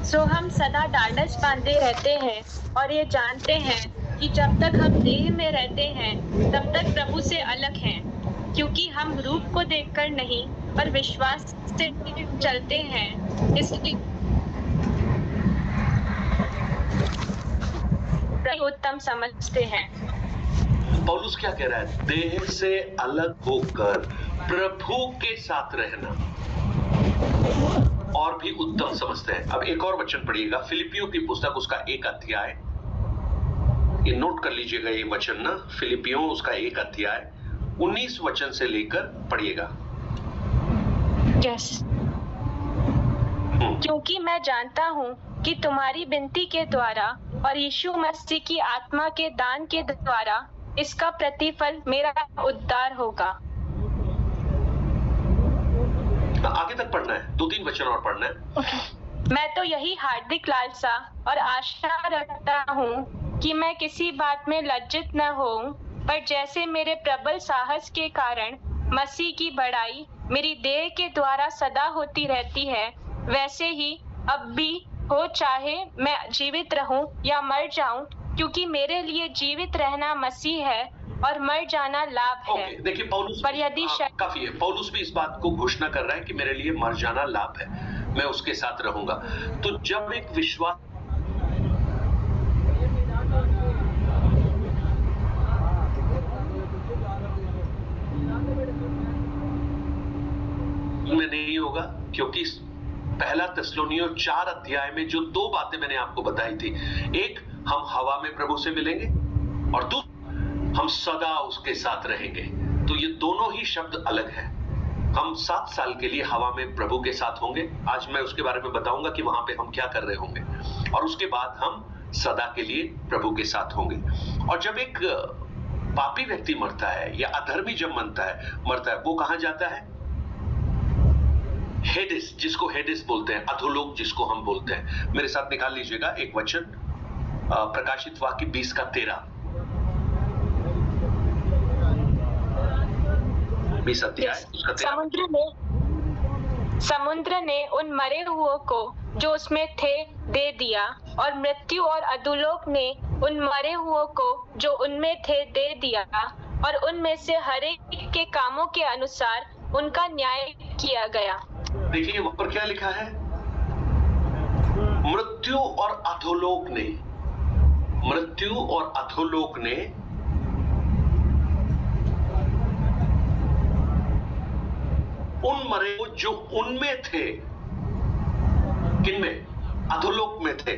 सो हम सदा ढाढ़स बांधे रहते हैं और ये जानते हैं कि जब तक हम देह में रहते हैं, तब तक प्रभु से अलग हैं, क्योंकि हम रूप को देखकर नहीं, पर विश्वास से चलते हैं। इसलिए उत्तम समझते हैं। पौलुस क्या कह रहा है? देह से अलग होकर प्रभु के साथ रहना और भी उत्तम समझते हैं। अब एक और वचन पढ़िएगा, फिलिपियों की पुस्तक उसका 1 अध्याय, ये नोट कर लीजिएगा ये वचन ना, फिलिपियों उसका 1 अध्याय 19 वचन से लेकर पढ़िएगा। यस। क्योंकि मैं जानता हूँ कि तुम्हारी विनती के द्वारा और यीशु मसीह की आत्मा के दान के द्वारा इसका प्रतिफल मेरा उद्धार होगा। आगे तक पढ़ना है, 2-3 वचन और पढ़ना है। मैं तो यही हार्दिक लालसा और आशा रखता हूँ कि मैं किसी बात में लज्जित न होऊं, पर जैसे मेरे प्रबल साहस के कारण मसीह की बड़ाई मेरी देह के द्वारा सदा होती रहती है, वैसे ही अब भी हो, चाहे मैं जीवित रहूं या मर जाऊं, क्योंकि मेरे लिए जीवित रहना मसीह है और मर जाना लाभ है। देखिए पौलुस, पर यदि काफी है, पौलुस भी इस बात को घोषणा कर रहा है कि मेरे लिए मर जाना लाभ है, मैं उसके साथ रहूंगा। तो जब एक विश्वास में नहीं होगा, क्योंकि पहला थिस्सलुनीकियों 4 अध्याय में जो 2 बातें मैंने आपको बताई थी, एक हम हवा में प्रभु से मिलेंगे और दूसरा हम सदा उसके साथ रहेंगे। तो ये दोनों ही शब्द अलग हैं। हम 7 साल के लिए हवा में प्रभु के साथ होंगे, आज मैं उसके बारे में बताऊंगा कि वहां पे हम क्या कर रहे होंगे, और उसके बाद हम सदा के लिए प्रभु के साथ होंगे। और जब एक पापी व्यक्ति मरता है या अधर्मी जब मरता है वो कहां जाता है? हेडिस, जिसको हेडिस बोलते हैं, अधोलोक जिसको हम बोलते हैं। मेरे साथ निकाल लीजिएगा एक वचन, प्रकाशित वाक्य 20 का 13, 20 अध्याय उसका 13। समुद्र ने उन मरे हुओं को जो उसमें थे दे दिया, और मृत्यु और अधोलोक ने उन मरे हुओं को जो उनमें थे दे दिया, और उनमें से हर एक के कामों के अनुसार उनका न्याय किया गया। देखिए वहां पर क्या लिखा है? मृत्यु और अधोलोक ने उन मरे जो उनमें थे, किनमें? अधोलोक में थे।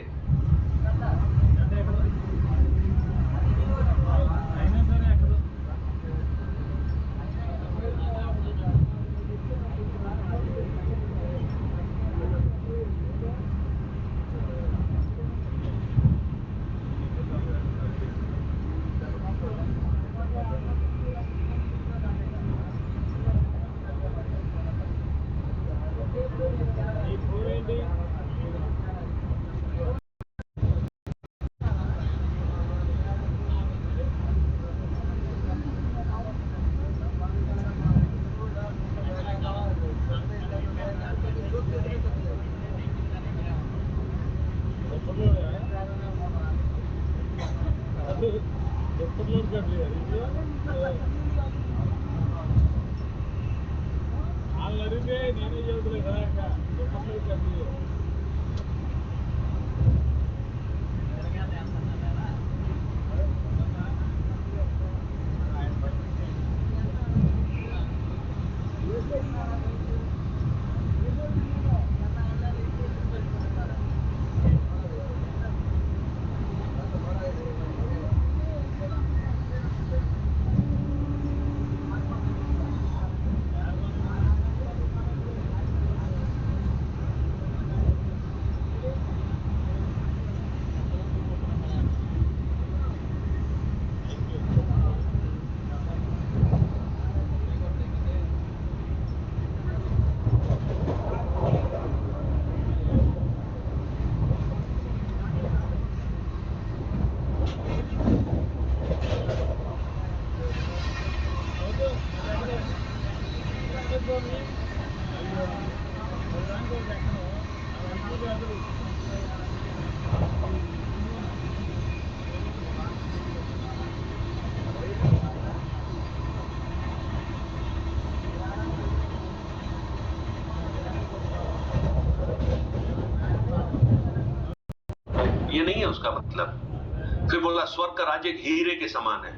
ये नहीं है उसका मतलब। फिर बोला स्वर्ग का राज्य एक हीरे के समान है,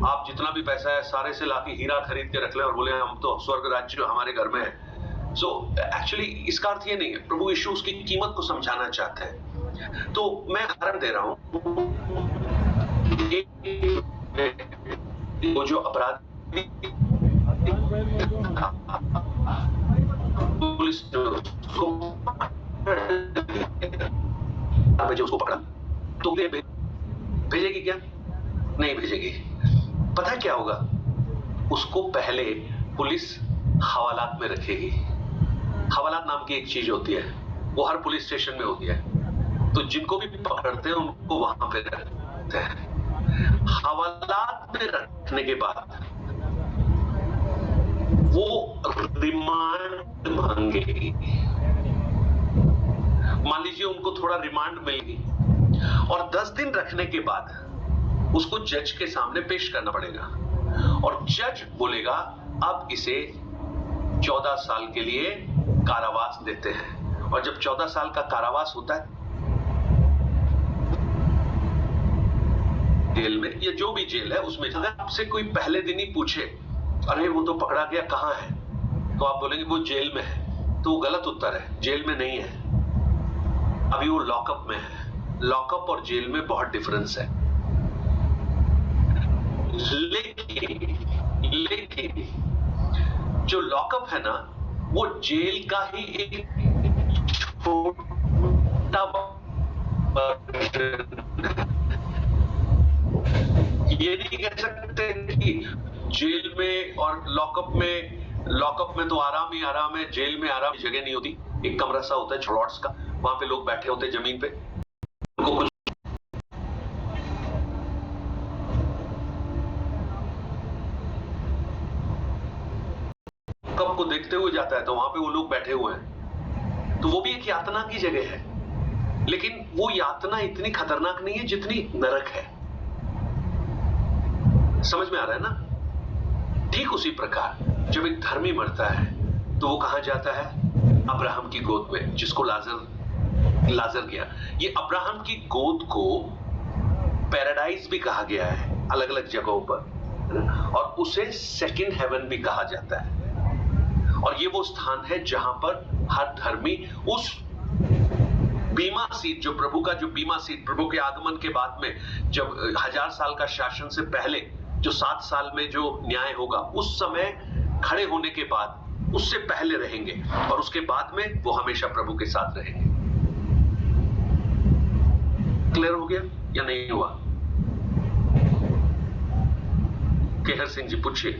आप जितना भी पैसा है सारे से लाके हीरा खरीद के रख ले और बोले हम तो स्वर्ग राज्य हमारे घर में है। सो एक्चुअली इसका अर्थ ये नहीं है। प्रभु यीशु उसकी कीमत को समझाना चाहते हैं। तो मैं उदाहरण दे रहा हूं, वो जो अपराधी पुलिस उसको पकड़ा तो भेजेगी क्या? नहीं भेजेगी। पता है क्या होगा? उसको पहले पुलिस हवालात में रखेगी। हवालात नाम की एक चीज होती है, वो हर पुलिस स्टेशन में होती है। तो जिनको भी पकड़ते हैं उनको वहां पे रखते हैं। हवालात में रखने के बाद वो रिमांड मांगेगी। मान लीजिए उनको थोड़ा रिमांड मिल गई और 10 दिन रखने के बाद उसको जज के सामने पेश करना पड़ेगा और जज बोलेगा अब इसे 14 साल के लिए कारावास देते हैं। और जब 14 साल का कारावास होता है जेल में या जो भी जेल है उसमें, अगर आपसे कोई पहले दिन ही पूछे अरे वो तो पकड़ा गया कहां है, तो आप बोलेंगे वो जेल में है। तो वो गलत उत्तर है, जेल में नहीं है, अभी वो लॉकअप में है। लॉकअप और जेल में बहुत डिफरेंस है। लेकिन जो लॉकअप है ना, वो जेल का ही एक छोटा ये नहीं कह सकते कि जेल में और लॉकअप में तो आराम ही आराम है, जेल में आराम की जगह नहीं होती। एक कमरा सा होता है छड़ौट्स का, वहां पे लोग बैठे होते हैं जमीन पे, उनको कुछ कब को देखते हुए जाता है तो वहां पे वो लोग बैठे हुए हैं। तो वो भी एक यातना की जगह है, लेकिन वो यातना इतनी खतरनाक नहीं है जितनी नरक है। समझ में आ रहा है ना? ठीक उसी प्रकार जब एक धर्मी मरता है तो वो कहां जाता है? अब्राहम की गोद में, जिसको लाजर गया। ये अब्राहम की गोद को पैराडाइज भी कहा गया है अलग अलग जगहों पर, और उसे सेकंड हेवन भी कहा जाता है। और ये वो स्थान है जहां पर हर धर्मी उस बीमा सीट, जो बीमा सीट प्रभु के आगमन के बाद में, जब 1000 साल का शासन से पहले जो 7 साल में जो न्याय होगा, उस समय खड़े होने के बाद उससे पहले रहेंगे और उसके बाद में वो हमेशा प्रभु के साथ रहेंगे। क्लियर हो गया या नहीं हुआ? केहर सिंह जी पूछिए।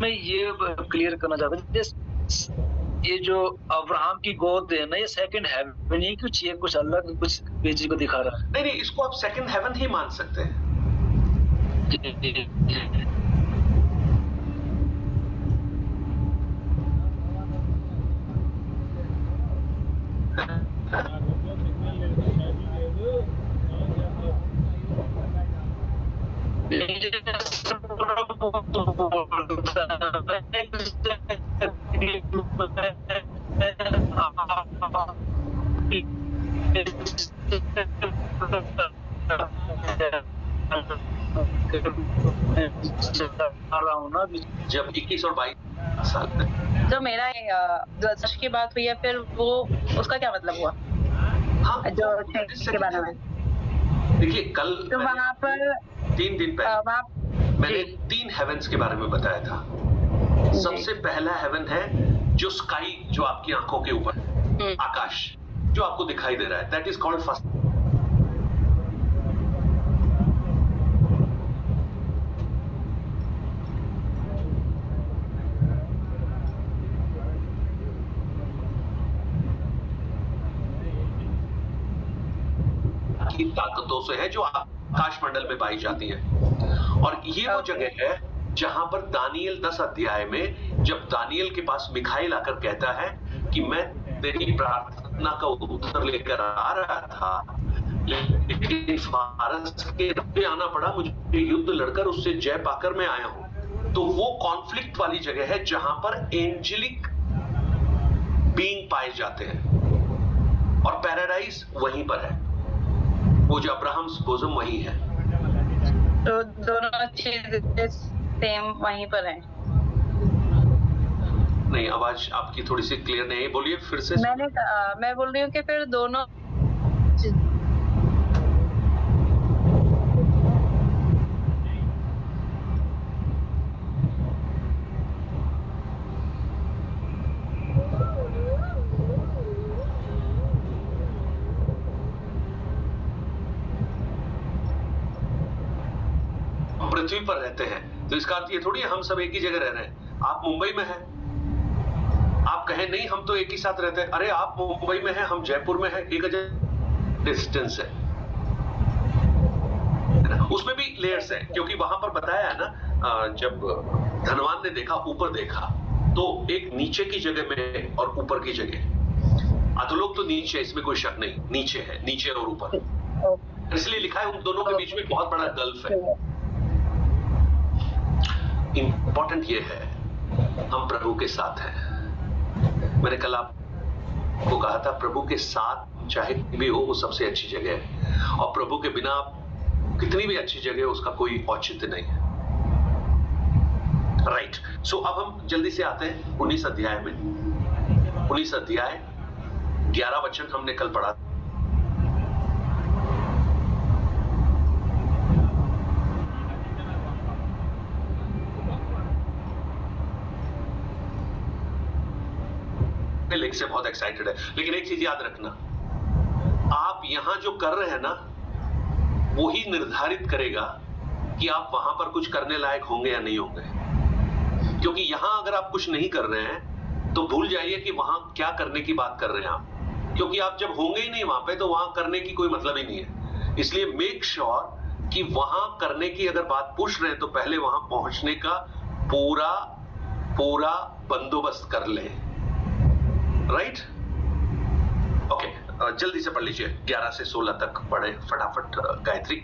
मैं ये क्लियर करना चाहता हूँ, ये जो अब्राहम की गोद है ना, ये सेकंड हेवन ही कुछ, ये कुछ अलग कुछ चीज को दिखा रहा है? नहीं, इसको आप सेकंड हेवन ही मान सकते हैं। जब 21 और 22 साल में जो मेरा जो सच की बात हुई है, फिर वो उसका क्या मतलब हुआ? हाँ, जो के बारे में देखिए, कल तो वहाँ पर 3 दिन पहले मैंने 3 हेवंस के बारे में बताया था। सबसे पहला हेवन है जो स्काई, जो आपकी आंखों के ऊपर आकाश जो आपको दिखाई दे रहा है, दैट इज कॉल्ड फर्स्ट। की ताकतों से है जो आकाश मंडल में पाई जाती है। और ये वो जगह है जहां पर दानियल 10 अध्याय में, जब दानियल के पास मिखाइल आकर कहता है कि मैं तेरी प्रार्थना का उत्तर लेकर आ रहा था, लेकिन फारस के पे आना पड़ा, मुझे युद्ध लड़कर उससे जय पाकर मैं आया हूं। तो वो कॉन्फ्लिक्ट वाली जगह है जहां पर एंजेलिक बीइंग पाए जाते हैं, और पैराडाइज वहीं पर है। वो जो अब्राहम्स बोजम वही है। तो दोनों चीजें सेम वहीं पर है। नहीं, आवाज आपकी थोड़ी सी क्लियर नहीं है, बोलिए फिर से। मैं बोल रही हूँ कि फिर दोनों पृथ्वी पर रहते हैं, तो इसका अर्थ ये थोड़ी है हम सब एक ही जगह रह रहे हैं। आप मुंबई में हैं, आप कहें नहीं हम तो एक ही साथ रहते हैं, अरे आप मुंबई में हैं, हम जयपुर में हैं, 1000 डिस्टेंस है। उसमें भी लेयर्स हैं, क्योंकि वहां पर बताया है ना, जब धनवान ने देखा, ऊपर देखा, तो एक नीचे की जगह में और ऊपर की जगह। अधोलोक तो नीचे, इसमें कोई शक नहीं, नीचे है, नीचे और ऊपर, इसलिए लिखा है उन दोनों के बीच में बहुत बड़ा गल्फ है। इंपॉर्टेंट ये है, हम प्रभु के साथ हैं। मैंने कल आपको कहा था, प्रभु के साथ चाहे भी हो वो सबसे अच्छी जगह है, और प्रभु के बिना कितनी भी अच्छी जगह हो उसका कोई औचित्य नहीं है। राइट, सो अब हम जल्दी से आते हैं 19 अध्याय में। 19 अध्याय 11 वचन हमने कल पढ़ा। लेख से बहुत एक्साइटेड है, लेकिन एक चीज याद रखना, आप यहां जो कर रहे हैं ना, वो ही निर्धारित करेगा कि आप वहां पर कुछ करने लायक होंगे या नहीं होंगे। क्योंकि यहां अगर आप कुछ नहीं कर रहे हैं तो भूल जाइए कि वहां क्या करने की बात कर रहे हैं आप, क्योंकि आप जब होंगे ही नहीं वहां पे तो वहां करने की कोई मतलब ही नहीं है। इसलिए मेक श्योर कि वहां करने की अगर बात पूछ रहे हैं तो पहले वहां पहुंचने का पूरा बंदोबस्त कर ले। राइट, ओके, जल्दी से पढ़ लीजिए, 11 से 16 तक पढ़े फटाफट। गायत्री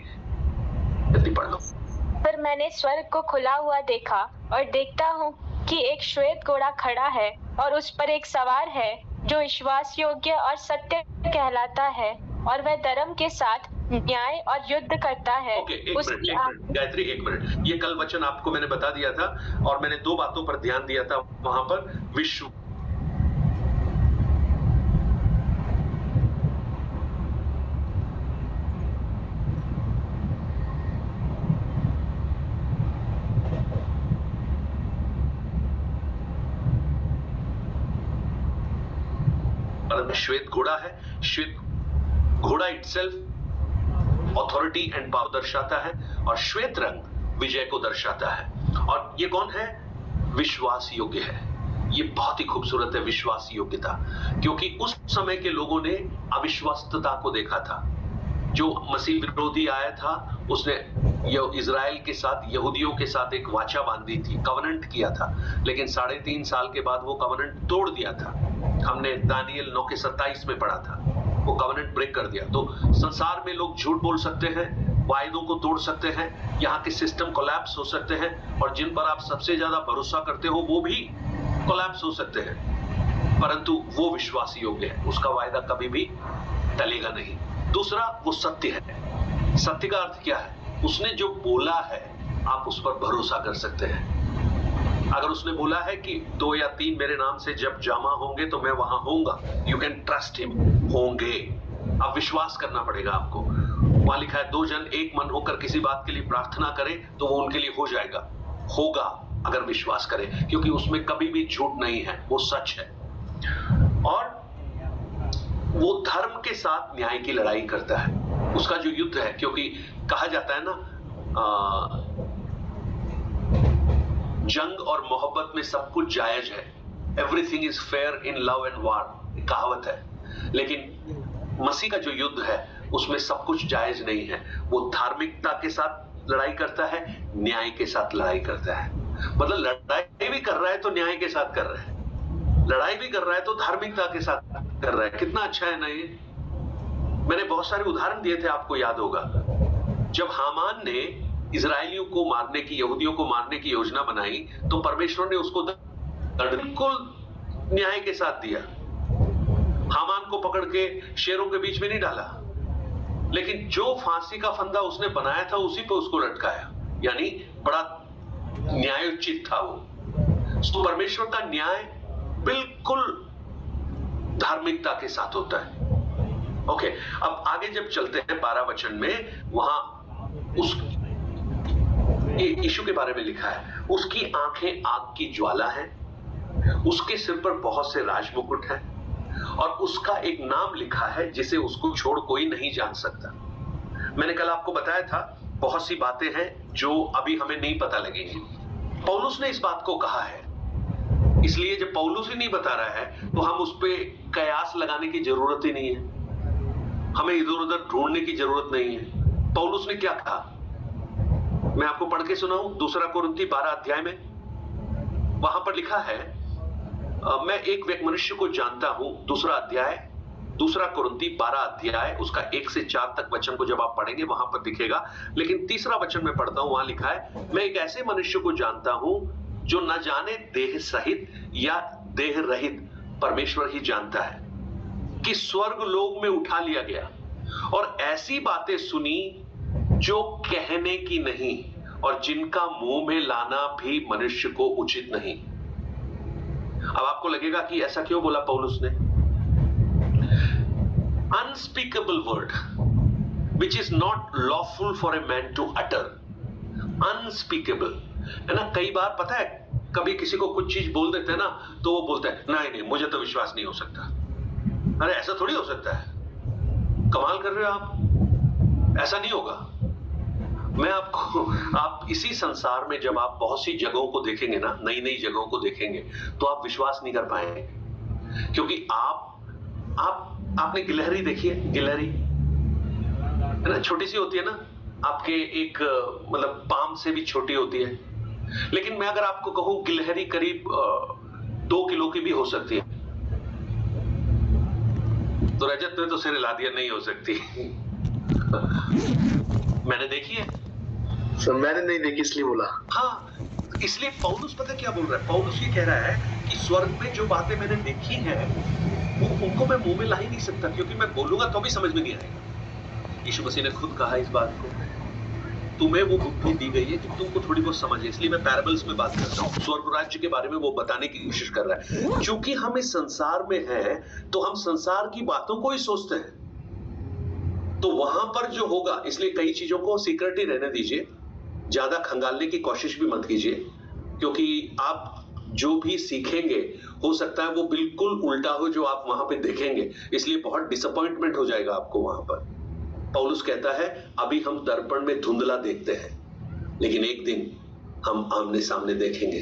जल्दी पढ़ लो। फिर मैंने स्वर्ग को खुला हुआ देखा, और देखता हूँ कि एक श्वेत घोड़ा खड़ा है, और उस पर एक सवार है जो विश्वास योग्य और सत्य कहलाता है, और वह धर्म के साथ न्याय और युद्ध करता है। ओके, एक मिनट गायत्री, एक मिनट। ये कल वचन आपको मैंने बता दिया था, और मैंने 2 बातों पर ध्यान दिया था वहां पर। विश्व श्वेत घोड़ा है। श्वेत घोड़ा इटसेल्फ ऑथोरिटी एंड पावर दर्शाता है, और श्वेत रंग विजय को दर्शाता है। और ये कौन है? विश्वास योग्य है। ये बहुत ही खूबसूरत है, विश्वास योग्यता, क्योंकि उस समय के लोगों ने अविश्वासता को देखा था। जो मसीह विरोधी आया था उसने इजराइल के साथ, यहूदियों के साथ एक वाचा बांधी थी, कवनेंट किया था, लेकिन 3.5 साल के बाद वो कवनेंट तोड़ दिया था। हमने दानियल 9:27 में पढ़ा था, वो कवनेंट ब्रेक कर दिया। तो संसार में लोग झूठ बोल सकते हैं, वायदों को तोड़ सकते हैं, यहाँ के सिस्टम कोलैप्स हो सकते हैं, और जिन पर आप सबसे ज्यादा भरोसा करते हो वो भी कोलैप्स हो सकते हैं, परंतु वो विश्वास योग्य है, उसका वायदा कभी भी टलेगा नहीं। दूसरा, वो सत्य है। सत्य का अर्थ क्या है? उसने जो बोला है आप उस पर भरोसा कर सकते हैं। अगर उसने बोला है कि 2 या 3 मेरे नाम से जब जमा होंगे तो मैं वहां होऊंगा, यू कैन ट्रस्ट हिम, होंगे। अब विश्वास करना पड़ेगा आपको। वहां लिखा है 2 जन एक मन होकर किसी बात के लिए प्रार्थना करें तो वो उनके लिए हो जाएगा, होगा अगर विश्वास करें, क्योंकि उसमें कभी भी झूठ नहीं है, वो सच है। और वो धर्म के साथ न्याय की लड़ाई करता है, उसका जो युद्ध है, क्योंकि कहा जाता है ना, जंग और मोहब्बत में सब कुछ जायज है, everything is fair in love and वार, कहावत है। लेकिन मसीह का जो युद्ध है उसमें सब कुछ जायज नहीं है। वो धार्मिकता के साथ लड़ाई करता है, न्याय के साथ लड़ाई करता है। मतलब लड़ाई भी कर रहा है तो न्याय के साथ कर रहा है, लड़ाई भी कर रहा है तो धार्मिकता के साथ कर रहा है। कितना अच्छा है ना ये। मैंने बहुत सारे उदाहरण दिए थे, आपको याद होगा। जब हामान ने इजरायलियों को मारने की, यहूदियों को मारने की योजना बनाई तो परमेश्वर ने उसको बिल्कुल न्याय के साथ दिया। हामान को पकड़ के शेरों के बीच में नहीं डाला, लेकिन जो फांसी का फंदा उसने बनाया था उसी पे उसको लटकाया, यानी बड़ा न्यायोचित था वो। तो परमेश्वर का न्याय बिल्कुल धार्मिकता के साथ होता है। ओके, अब आगे जब चलते हैं 12 वचन में, वहां उस यीशु के बारे में लिखा है, उसकी आंखें आग की ज्वाला हैं, उसके सिर पर बहुत से राजमुकुट हैं और उसका एक नाम लिखा है जिसे उसको छोड़ कोई नहीं जान सकता। मैंने कल आपको बताया था बहुत सी बातें हैं जो अभी हमें नहीं पता लगेंगी। पौलुस ने इस बात को कहा है, इसलिए जब पौलुस ही नहीं बता रहा है तो हम उस पे कयास लगाने की जरूरत ही नहीं है, हमें इधर उधर ढूंढने की जरूरत नहीं है। पौलुस ने क्या कहा, मैं आपको पढ़ के सुनाऊं। 2 कुरिन्थी 12 अध्याय में वहां पर लिखा है, मैं एक मनुष्य को जानता हूं। 2 कुरिन्थी 12 अध्याय उसका 1 से 4 तक वचन को जब आप पढ़ेंगे वहां पर दिखेगा, लेकिन 3 वचन में पढ़ता हूं, वहां लिखा है, मैं एक ऐसे मनुष्य को जानता हूं जो न जाने देह सहित या देह रहित, परमेश्वर ही जानता है, कि स्वर्ग लोक में उठा लिया गया और ऐसी बातें सुनी जो कहने की नहीं और जिनका मुंह में लाना भी मनुष्य को उचित नहीं। अब आपको लगेगा कि ऐसा क्यों बोला पौलुस ने। Unspeakable word which is not lawful for a man to utter. Unspeakable है ना। कई बार पता है, कभी किसी को कुछ चीज बोल देते हैं ना तो वो बोलता है नहीं मुझे तो विश्वास नहीं हो सकता। अरे ऐसा थोड़ी हो सकता है, कमाल कर रहे हो आप, ऐसा नहीं होगा। मैं आपको, आप इसी संसार में जब आप बहुत सी जगहों को देखेंगे ना, नई नई जगहों को देखेंगे, तो आप विश्वास नहीं कर पाएंगे, क्योंकि आपने गिलहरी देखी है, गिलहरी है ना, छोटी सी होती है ना, आपके एक मतलब पाम से भी छोटी होती है, लेकिन मैं अगर आपको कहूं गिलहरी करीब 2 किलो की भी हो सकती है, तो रजत ने तो सिर हिला दिया, नहीं हो सकती। मैंने देखी है सर, मैंने नहीं देखी इसलिए बोला। हाँ, इसलिए पौलुस पता क्या बोल रहा है, पौलुस ये कह रहा है कि स्वर्ग में जो बातें मैंने देखी हैं वो उनको मैं मुंह में ला ही नहीं सकता, क्योंकि मैं बोलूंगा तो भी समझ में नहीं आएगा। यीशु मसीह ने खुद कहा इस बात को, तुम्हें वो बुद्धि दी गई है कि तुमको थोड़ी बहुत समझे, इसलिए मैं पैराबल्स में बात करता हूँ। स्वर्ग राज्य के बारे में वो बताने की कोशिश कर रहा है। क्योंकि हम इस संसार में हैं तो हम संसार की बातों को ही सोचते हैं, तो वहां पर जो होगा, इसलिए कई चीजों को सीक्रेट ही रहने दीजिए, ज्यादा खंगालने की कोशिश भी मत कीजिए, क्योंकि आप जो भी सीखेंगे हो सकता है वो बिल्कुल उल्टा हो जो आप वहां पे देखेंगे, इसलिए बहुत डिसअपॉइंटमेंट हो जाएगा आपको वहां पर। पौलुस कहता है अभी हम दर्पण में धुंधला देखते हैं, लेकिन एक दिन हम आमने सामने देखेंगे।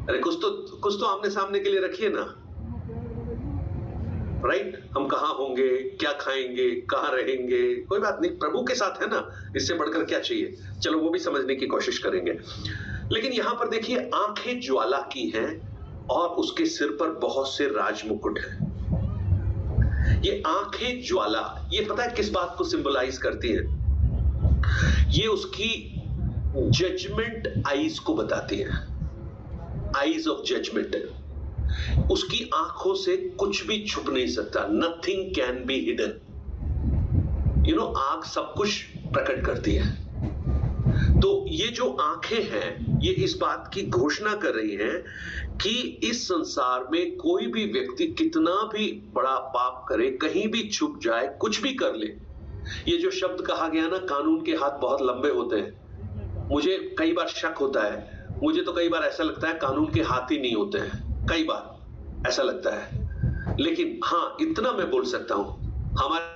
अरे कुछ तो आमने सामने के लिए रखिए ना, राइट। हम कहां होंगे, क्या खाएंगे, कहां रहेंगे, कोई बात नहीं, प्रभु के साथ है ना, इससे बढ़कर क्या चाहिए। चलो वो भी समझने की कोशिश करेंगे। लेकिन यहां पर देखिए, आंखें ज्वाला की हैं और उसके सिर पर बहुत से राजमुकुट हैं। ये आंखें ज्वाला, ये पता है किस बात को सिंबलाइज करती हैं? ये उसकी जजमेंट आईज को बताती है, आईज ऑफ जजमेंट। उसकी आंखों से कुछ भी छुप नहीं सकता, nothing can be hidden. You know, आंख सब कुछ प्रकट करती है। तो ये जो आंखें हैं, ये इस बात की घोषणा कर रही हैं कि इस संसार में कोई भी व्यक्ति कितना भी बड़ा पाप करे, कहीं भी छुप जाए, कुछ भी कर ले। ये जो शब्द कहा गया ना, कानून के हाथ बहुत लंबे होते हैं, मुझे कई बार शक होता है, मुझे तो कई बार ऐसा लगता है कानून के हाथ ही नहीं होते हैं, कई बार ऐसा लगता है। लेकिन हाँ, इतना मैं बोल सकता हूं, हमारे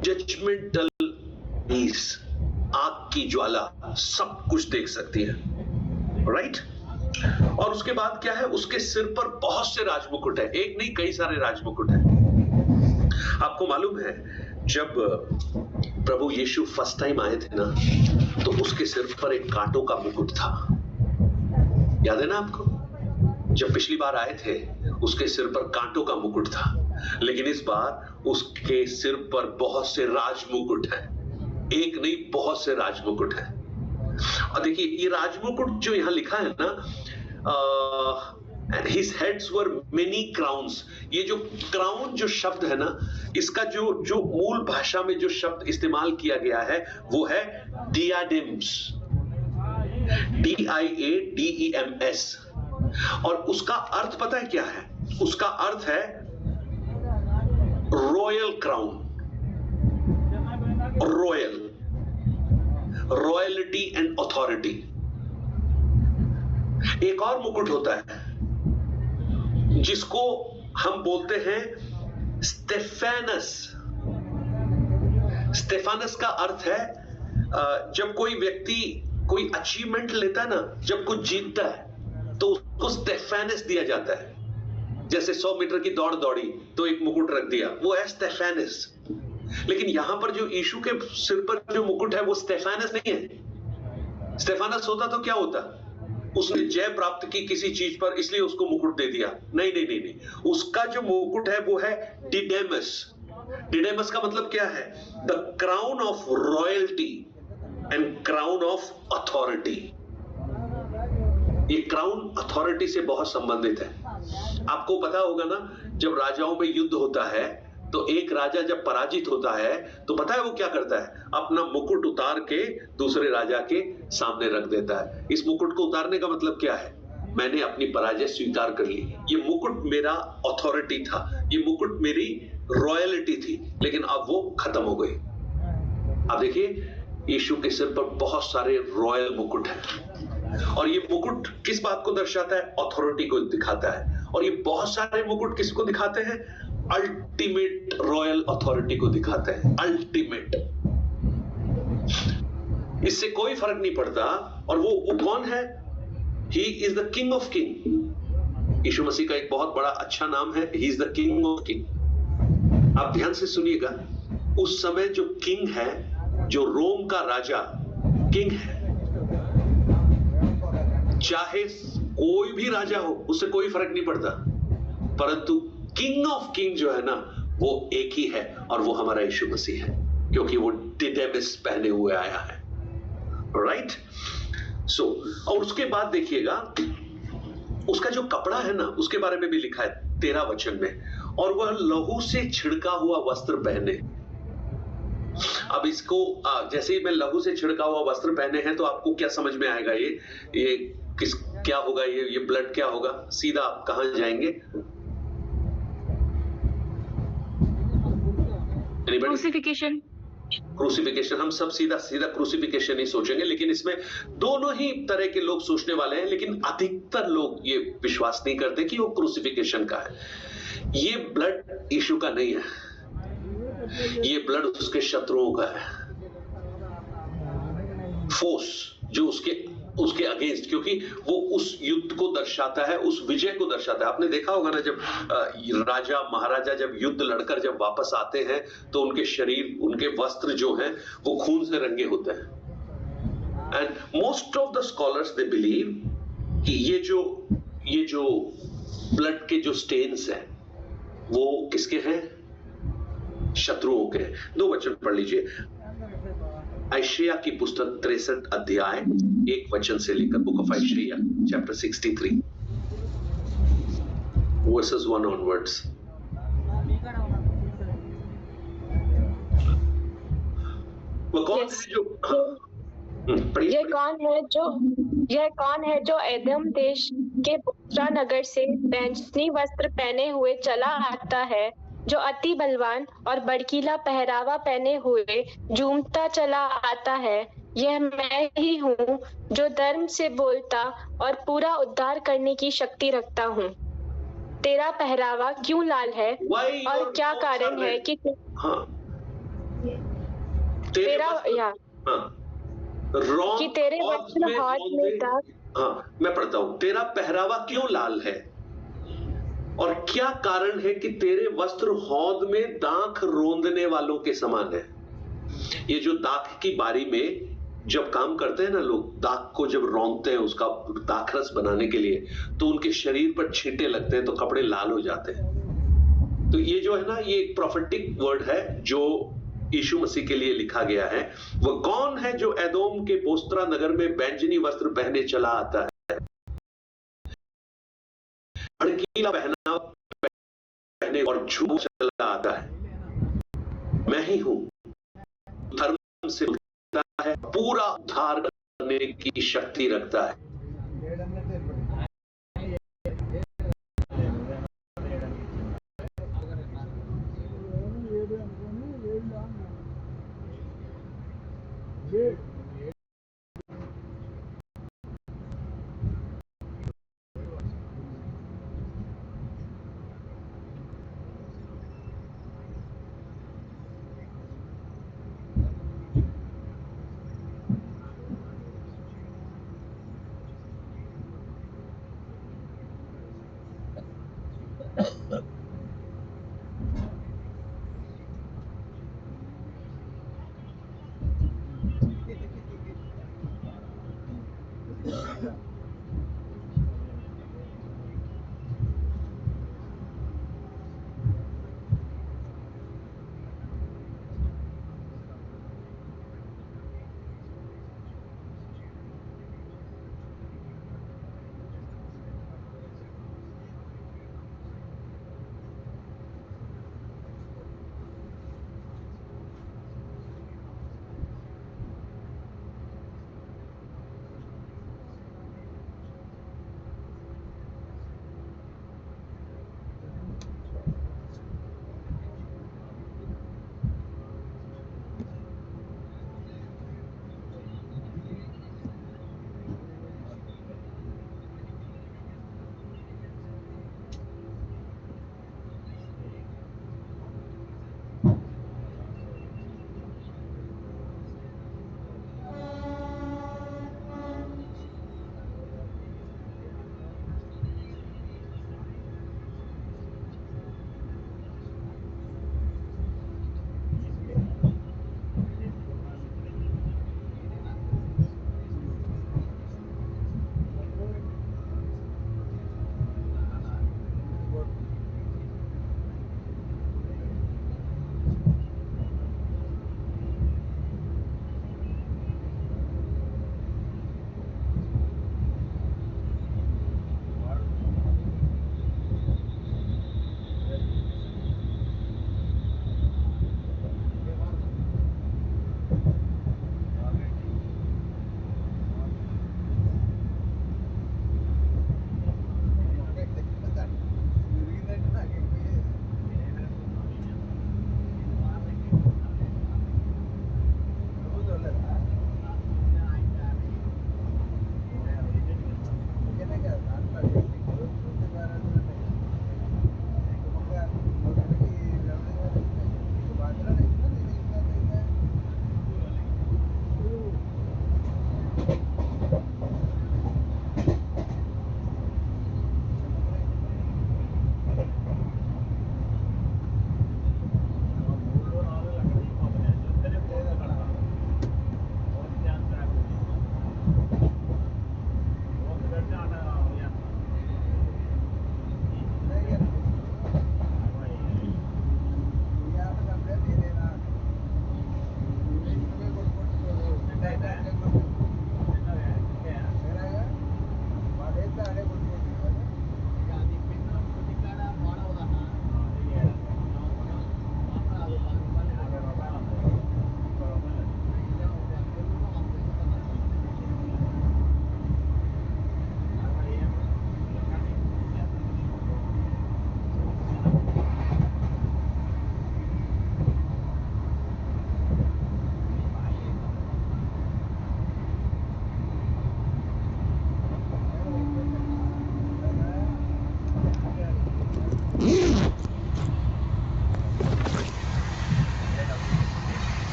जजमेंटल पीस, आग की ज्वाला सब कुछ देख सकती है, राइट? और उसके बाद क्या है, उसके सिर पर बहुत से राजमुकुट है, एक नहीं कई सारे राजमुकुट है। आपको मालूम है जब प्रभु यीशु फर्स्ट टाइम आए थे ना, तो उसके सिर पर एक कांटों का मुकुट था, याद है ना आपको? जब पिछली बार आए थे उसके सिर पर कांटों का मुकुट था, लेकिन इस बार उसके सिर पर बहुत से राजमुकुट हैं, एक नहीं बहुत से राजमुकुट हैं। और देखिए ये राजमुकुट जो यहां लिखा है ना, his heads were many crowns, ये जो क्राउन जो शब्द है ना, इसका जो मूल भाषा में जो शब्द इस्तेमाल किया गया है वो है diadems, DIADEMS, और उसका अर्थ पता है क्या है? उसका अर्थ है royal crown, royalty and authority. एक और मुकुट होता है जिसको हम बोलते हैं स्टेफेनस। स्टेफानस का अर्थ है जब कोई व्यक्ति कोई अचीवमेंट लेता है ना, जब कुछ जीतता है तो उसको स्टेफेनस दिया जाता है। जैसे 100 मीटर की दौड़ दौड़ी तो एक मुकुट रख दिया, वो है स्टेफेनस। लेकिन यहां पर जो यीशु के सिर पर जो मुकुट है वो स्टेफेनस नहीं है। स्टेफानस होता तो क्या होता? उसने जय प्राप्त की किसी चीज पर, इसलिए उसको मुकुट दे दिया। नहीं नहीं नहीं नहीं, उसका जो मुकुट है वो है डिडेमस। डिडेमस का मतलब क्या है? The crown of royalty and crown of authority. ये क्राउन अथॉरिटी से बहुत संबंधित है। आपको पता होगा ना, जब राजाओं में युद्ध होता है तो एक राजा जब पराजित होता है तो पता है वो क्या करता है? अपना मुकुट उतार के दूसरे राजा के सामने रख देता है। इस मुकुट को उतारने का मतलब क्या है? मैंने अपनी पराजय स्वीकार कर ली। ये मुकुट मेरा अथॉरिटी था, ये मुकुट मेरी रॉयलिटी थी, लेकिन अब वो खत्म हो गई। अब देखिए यीशु के सिर पर बहुत सारे रॉयल मुकुट हैं, और ये मुकुट किस बात को दर्शाता है? अथॉरिटी को दिखाता है। और ये बहुत सारे मुकुट किसको दिखाते हैं? अल्टीमेट रॉयल अथॉरिटी को दिखाते हैं। अल्टीमेट, इससे कोई फर्क नहीं पड़ता। और वो कौन है? He is the king of king. यीशु मसीह का एक बहुत बड़ा अच्छा नाम है, he is the king of king. आप ध्यान से सुनिएगा, उस समय जो किंग है, जो रोम का राजा किंग है, चाहे कोई भी राजा हो उससे कोई फर्क नहीं पड़ता, परंतु किंग ऑफ किंग जो है ना वो एक ही है, और वो हमारा यीशु मसीह है, क्योंकि वो डिडेमस पहने हुए आया है, राइट? सो और उसके बाद देखिएगा उसका जो कपड़ा है ना, उसके बारे में भी लिखा है 13 वचन में, और वह लहू से छिड़का हुआ वस्त्र पहने। अब इसको जैसे ही मैं लहू से छिड़का हुआ वस्त्र पहने हैं तो आपको क्या समझ में आएगा? ये किस क्या होगा? ये ब्लड क्या होगा? सीधा आप कहां जाएंगे? क्रूसिफिकेशन। क्रूसिफिकेशन, हम सब सीधा क्रूसिफिकेशन ही सोचेंगे, लेकिन इसमें दोनों ही तरह के लोग सोचने वाले हैं, लेकिन अधिकतर लोग ये विश्वास नहीं करते कि वो क्रूसिफिकेशन का है। ये ब्लड यीशु का नहीं है, ये ब्लड उसके शत्रुओं का है, फोर्स जो उसके अगेंस्ट, क्योंकि वो उस युद्ध को दर्शाता है, उस विजय को दर्शाता है। आपने देखा होगा ना, जब राजा महाराजा जब युद्ध लड़कर जब वापस आते हैं तो उनके शरीर, उनके वस्त्र जो हैं वो खून से रंगे होते हैं। And most of the scholars they believe कि ये जो ब्लड के जो स्टेन्स हैं वो किसके हैं? शत्रुओं के। 2 वचन पढ़ लीजिए। यशायाह की पुस्तक 63 अध्याय 1 वचन से लेकर, बुक ऑफ यशायाह चैप्टर 63 वर्सेस 1 ऑनवर्ड्स। वो कौन Yes. है जो पढ़िए। यह कौन है जो एदम देश के बोस्रा नगर से बैंजनी वस्त्र पहने हुए चला आता है, जो अति बलवान और भड़कीला पहरावा पहने हुए झूमता चला आता है? यह मैं ही हूँ जो धर्म से बोलता और पूरा उद्धार करने की शक्ति रखता हूँ। तेरा पहरावा क्यों लाल है Why और your क्या clothes कारण are है red? कि हाँ, तेरा रौंद कि तेरे और वस्त्र में हाथ में रौंदे। दाग। हाँ, मैं पढ़ता हूं। तेरा पहरावा क्यों लाल है और क्या कारण है कि तेरे वस्त्र हौद में दाख रोंदने वालों के समान है। ये जो दाख की बारी में जब काम करते हैं ना लोग, दाख को जब रौंदते हैं उसका दाखरस बनाने के लिए, तो उनके शरीर पर छींटे लगते हैं तो कपड़े लाल हो जाते हैं। तो ये जो है ना, ये एक प्रोफेटिक वर्ड है जो यीशु मसीह के लिए लिखा गया है। वह कौन है जो एदोम के बोस्त्रा नगर में बैंजनी वस्त्र पहने चला आता है, भड़कीला पहनावा पहने और झूम चला आता है? मैं ही हूं, धर्म से बोलता है, पूरा उद्धार करने की शक्ति रखता है।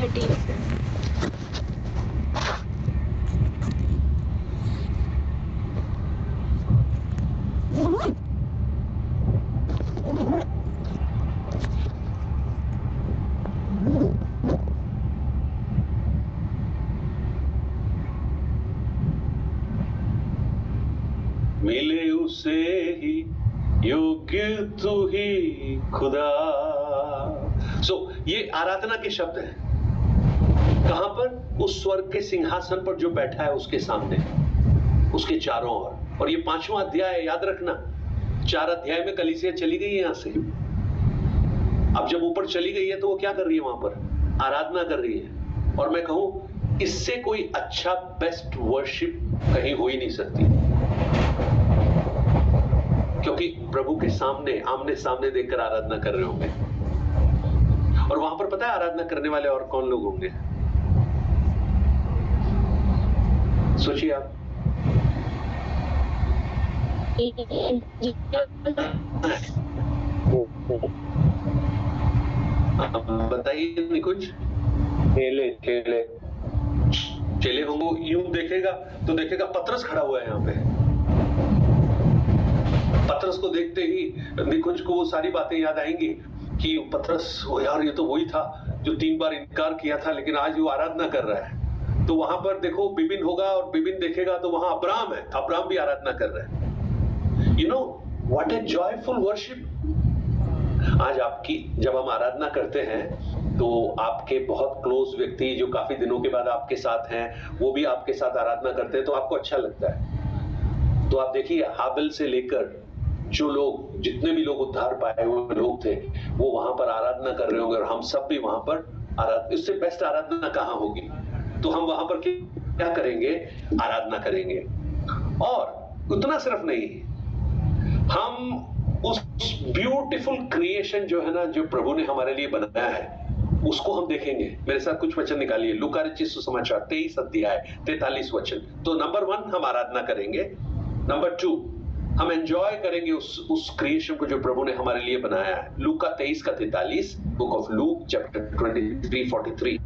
13 से। मिले उसे ही योग्य तू ही खुदा। ये आराधना के शब्द हैं। कहां पर? उस स्वर्ग के सिंहासन पर जो बैठा है उसके सामने, उसके चारों ओर। और ये 5वां अध्याय है, याद रखना। 4 अध्याय में कलीसिया चली गई है यहां से। अब जब ऊपर चली गई है तो वो क्या कर रही है? वहां पर आराधना कर रही है। और मैं कहूं इससे कोई अच्छा बेस्ट वर्शिप कहीं हो ही नहीं सकती, क्योंकि प्रभु के सामने आमने सामने देखकर आराधना कर रहे होंगे। और वहां पर पता है आराधना करने वाले और कौन लोग होंगे? सोचिए आप। बताइए निकुंज। चेले होंगे। यूं देखेगा तो देखेगा पतरस खड़ा हुआ है यहाँ पे। पतरस को देखते ही निकुंज को वो सारी बातें याद आएंगी कि पतरस, ओ यार, ये तो वही था जो 3 बार इनकार किया था, लेकिन आज वो आराधना कर रहा है। तो वहां पर देखो बिबिन होगा, और बिबिन देखेगा तो वहां अब्राहम है। अब्राहम भी आराधना कर रहा है। You know what A joyful worship. आज आपकी जब हम आराधना करते हैं तो आपके बहुत क्लोज व्यक्ति जो काफी दिनों के बाद आपके साथ हैं, वो भी आपके साथ आराधना करते हैं, तो आपको अच्छा लगता है। तो आप देखिए, हाबिल से लेकर जो लोग, जितने भी लोग उद्धार पाए हुए लोग थे, वो वहां पर आराधना कर रहे होंगे, और हम सब भी वहां पर इससे बेस्ट आराधना कहां होगी? तो हम वहां पर क्या करेंगे? आराधना करेंगे। और उतना सिर्फ नहीं, हम उस ब्यूटीफुल क्रिएशन जो है ना, जो प्रभु ने हमारे लिए बनाया है, उसको हम देखेंगे। मेरे साथ कुछ वचन निकालिए। लूका रचित सुसमाचार 23 अध्याय 43 वचन। तो नंबर 1 हम आराधना करेंगे। नंबर 2 हम एंजॉय करेंगे उस क्रिएशन को जो प्रभु ने हमारे लिए बनाया है। लूका 23 का 43, बुक ऑफ लूक चैप्टर 23:43।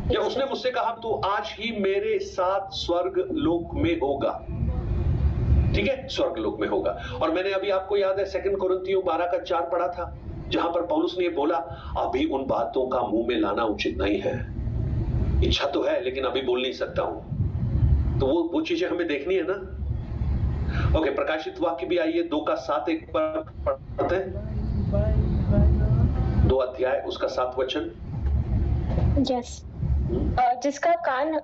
जब उसने मुझसे कहा तू आज ही मेरे साथ स्वर्ग लोक में होगा, ठीक है, स्वर्ग लोक में होगा। और मैंने अभी आपको याद है 2 कोरिन्थियों 12 का 4 पढ़ा था, जहां पर पौलुस ने बोला अभी उन बातों का मुंह में लाना उचित नहीं है। इच्छा तो है लेकिन अभी बोल नहीं सकता हूं। तो वो चीजें हमें देखनी है ना। ओके, प्रकाशित वाक्य भी आइए 2 का 7 एक बार पढ़ते हैं। 2 अध्याय उसका 7 वचन। यस। जिसके कान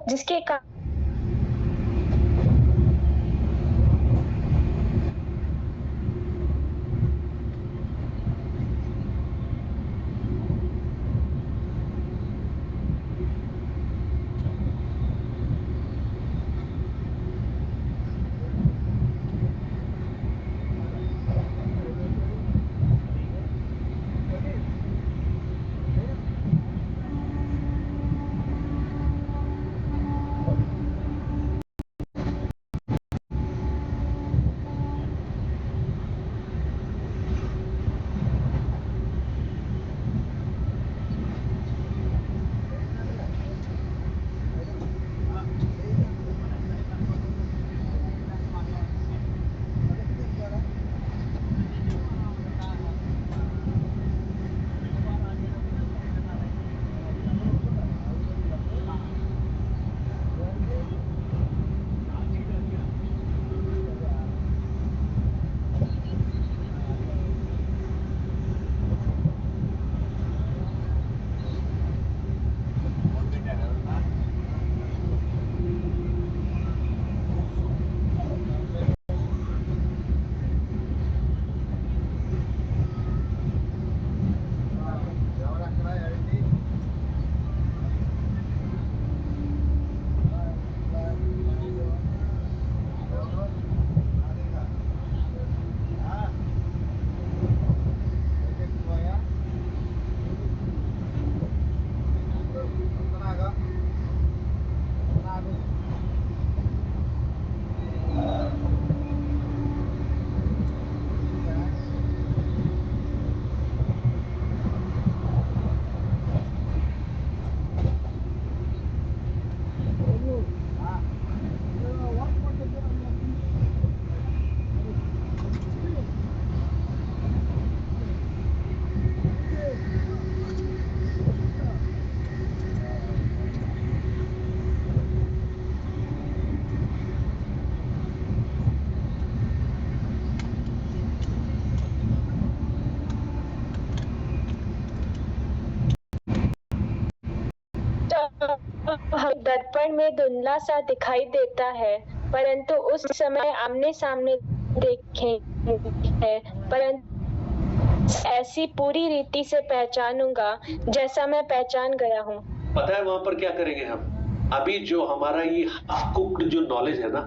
दर्पण में धुंधला सा दिखाई देता है, परंतु उस समय आमने सामने देखेंगे, परंतु ऐसी पूरी रीति से पहचानूंगा जैसा मैं पहचान गया हूँ। पता है वहां पर क्या करेंगे हम? अभी जो हमारा ये हाफ कुक्ड जो नॉलेज है ना,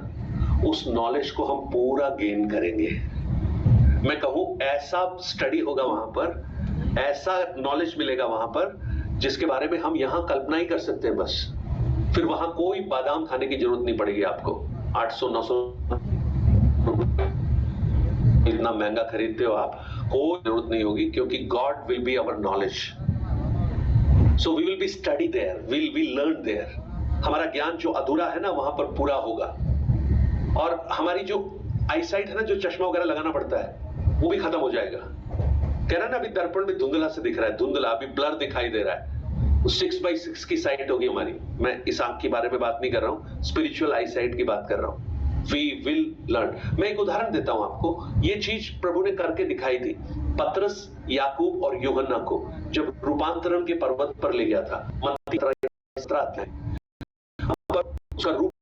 उस नॉलेज को हम पूरा गेन करेंगे। मैं कहूं ऐसा स्टडी होगा वहां पर, ऐसा नॉलेज मिलेगा वहां पर जिसके बारे में हम यहां कल्पना ही कर सकते हैं। बस फिर वहां कोई बादाम खाने की जरूरत नहीं पड़ेगी आपको। 800-900 इतना महंगा खरीदते हो आप, कोई जरूरत नहीं होगी, क्योंकि God will be our knowledge. So we will be study there, will be learn there. हमारा ज्ञान जो अधूरा है ना वहां पर पूरा होगा। और हमारी जो आईसाइट है ना, जो चश्मा वगैरह लगाना पड़ता है, वो भी खत्म हो जाएगा। कह रहा ना अभी दर्पण में धुंधला से दिख रहा है, धुंधला अभी ब्लर दिखाई दे रहा है। 6x6 की साइट होगी हमारी। मैं इस आंख के बारे में बात नहीं कर रहा हूं, स्पिरिचुअल आई साइट की बात कर रहा हूं। We will learn. मैं एक उदाहरण देता हूं आपको। ये चीज प्रभु ने करके दिखाई थी पतरस, याकूब और यूहन्ना को, जब रूपांतरण के पर्वत पर ले गया था। मत्ती 17 उसका रूप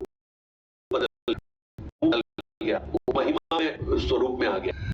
बदल गया, वो महिमा में स्वरूप में आ गया।